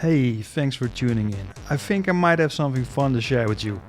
Hey, thanks for tuning in. I think I might have something fun to share with you.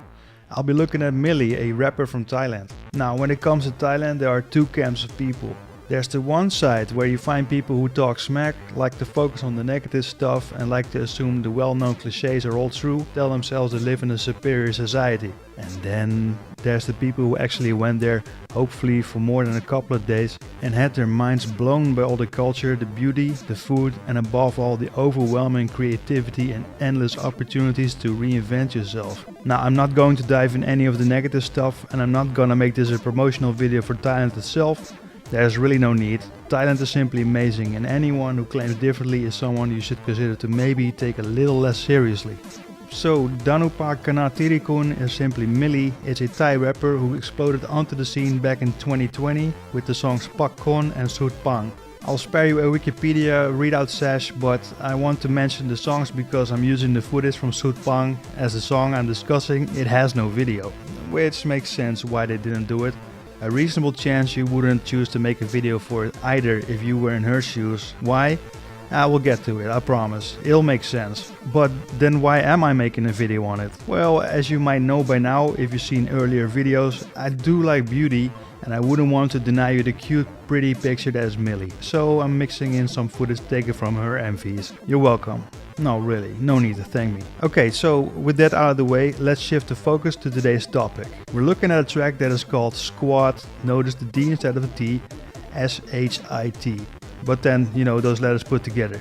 I'll be looking at Milli, a rapper from Thailand. Now, when it comes to Thailand, there are two camps of people. There's the one side where you find people who talk smack, like to focus on the negative stuff and like to assume the well-known clichés are all true, tell themselves they live in a superior society. And then there's the people who actually went there, hopefully for more than a couple of days, and had their minds blown by all the culture, the beauty, the food, and above all the overwhelming creativity and endless opportunities to reinvent yourself. Now, I'm not going to dive in any of the negative stuff, and I'm not gonna make this a promotional video for Thailand itself. There's really no need. Thailand is simply amazing, and anyone who claims differently is someone you should consider to maybe take a little less seriously. So, Danupa Kanatirikun is simply Milli. It's a Thai rapper who exploded onto the scene back in 2020 with the songs Pak Kon and Sut Pang. I'll spare you a Wikipedia readout sesh, but I want to mention the songs because I'm using the footage from Sut Pang as the song I'm discussing. It has no video, which makes sense why they didn't do it. A reasonable chance you wouldn't choose to make a video for it either if you were in her shoes. Why? I will get to it, I promise. It'll make sense. But then why am I making a video on it? Well, as you might know by now if you've seen earlier videos, I do like beauty and I wouldn't want to deny you the cute, pretty picture that is Milli. So I'm mixing in some footage taken from her MVs. You're welcome. No, really, no need to thank me. Okay, so with that out of the way, let's shift the focus to today's topic. We're looking at a track that is called Squat, notice the D instead of a T, S-H-I-T. But then, you know, those letters put together.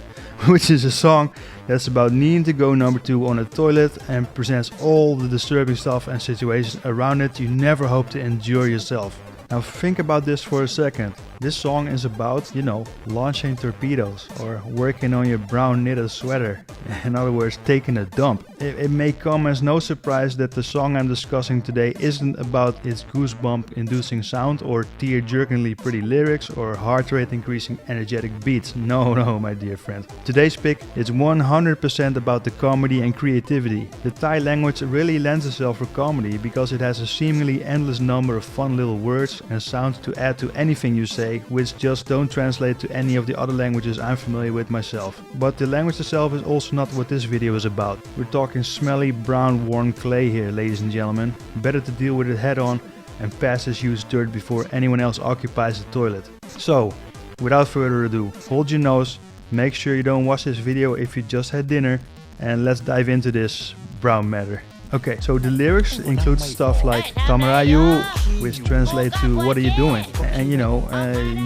Which is a song that's about needing to go number 2 on a toilet and presents all the disturbing stuff and situations around it you never hope to endure yourself. Now think about this for a second. This song is about, you know, launching torpedoes or working on your brown knitted sweater. In other words, taking a dump. It may come as no surprise that the song I'm discussing today isn't about its goosebump inducing sound or tear jerkingly pretty lyrics or heart rate increasing energetic beats. No, my dear friend. Today's pick is 100% about the comedy and creativity. The Thai language really lends itself for comedy because it has a seemingly endless number of fun little words and sounds to add to anything you say, which just don't translate to any of the other languages I'm familiar with myself. But the language itself is also not what this video is about. We're talking smelly brown worn clay here, ladies and gentlemen. Better to deal with it head on and pass this used dirt before anyone else occupies the toilet. So, without further ado, hold your nose, make sure you don't watch this video if you just had dinner, and let's dive into this brown matter. Okay, so the lyrics include stuff like Tamarayu, which translates to what are you doing? And you know,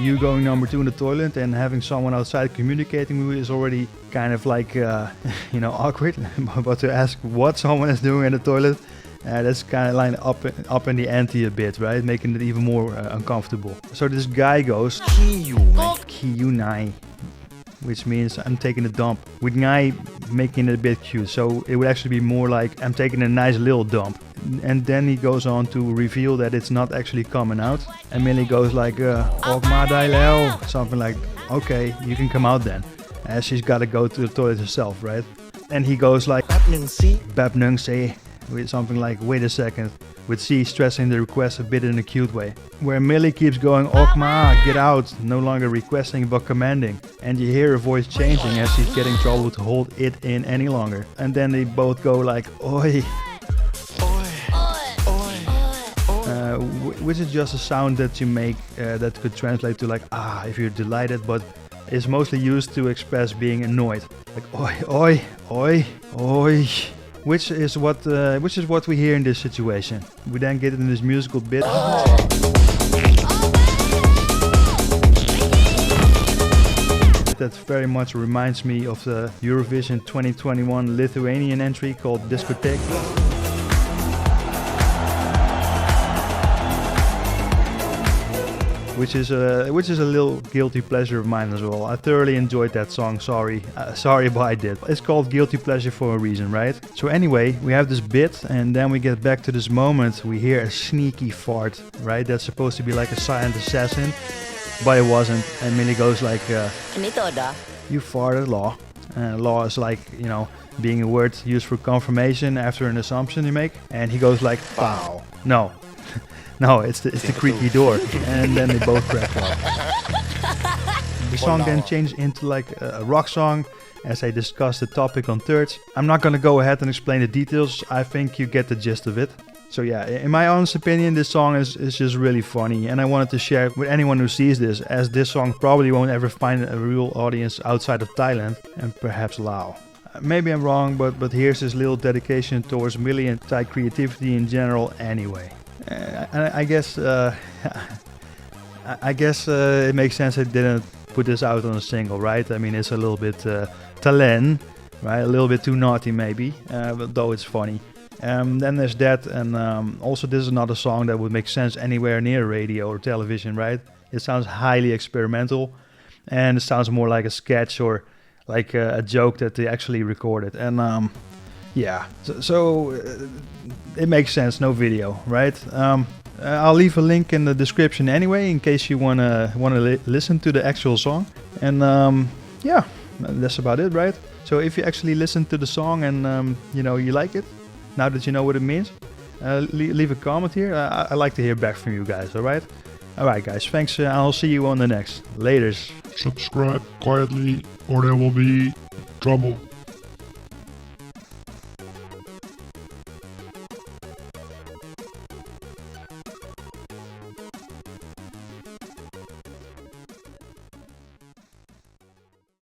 you going number 2 in the toilet and having someone outside communicating with you is already kind of like, you know, awkward. But to ask what someone is doing in the toilet, that's kind of like up in the ante a bit, right? Making it even more uncomfortable. So this guy goes, Kiyunai, which means I'm taking a dump, with Ngai making it a bit cute, so it would actually be more like I'm taking a nice little dump. And then he goes on to reveal that it's not actually coming out, and Milli goes like, Okma dai leo, something like, okay, you can come out then, as she's gotta go to the toilet herself, right? And he goes like, Bap Nung say, with something like, wait a second, with C stressing the request a bit in a cute way. Where Milli keeps going, Okma, get out, no longer requesting but commanding. And you hear her voice changing as she's getting trouble to hold it in any longer. And then they both go like, oi. Which is just a sound that you make that could translate to like, if you're delighted, but is mostly used to express being annoyed. Like, oi. Which is what we hear in this situation. We then get in this musical bit. That very much reminds me of the Eurovision 2021 Lithuanian entry called Discoteque. Which is a little guilty pleasure of mine as well. I thoroughly enjoyed that song, sorry but I did. It's called guilty pleasure for a reason, right? So anyway, we have this bit and then we get back to this moment. We hear a sneaky fart, right? That's supposed to be like a silent assassin, but it wasn't. And Milli goes like, you farted, law. Law is like, you know, being a word used for confirmation after an assumption you make. And he goes like, pow. No, it's the creaky door, and then they both crack up. The song then changed into like a rock song as I discussed the topic on thirds. I'm not gonna go ahead and explain the details, I think you get the gist of it. So yeah, in my honest opinion, this song is just really funny, and I wanted to share it with anyone who sees this, as this song probably won't ever find a real audience outside of Thailand and perhaps Laos. Maybe I'm wrong, but here's his little dedication towards Milli and Thai creativity in general anyway. I guess it makes sense I didn't put this out on a single, right? I mean, it's a little bit Thailand, right? A little bit too naughty maybe, but though it's funny. Then there's that, and also this is not a song that would make sense anywhere near radio or television, right? It sounds highly experimental, and it sounds more like a sketch or like a joke that they actually recorded. And yeah, so it makes sense, no video, right? I'll leave a link in the description anyway, in case you wanna listen to the actual song. And yeah, that's about it, right? So if you actually listen to the song and you know you like it, now that you know what it means, leave a comment here. I like to hear back from you guys. All right, guys. Thanks. I'll see you on the next. Laters. Subscribe quietly, or there will be trouble.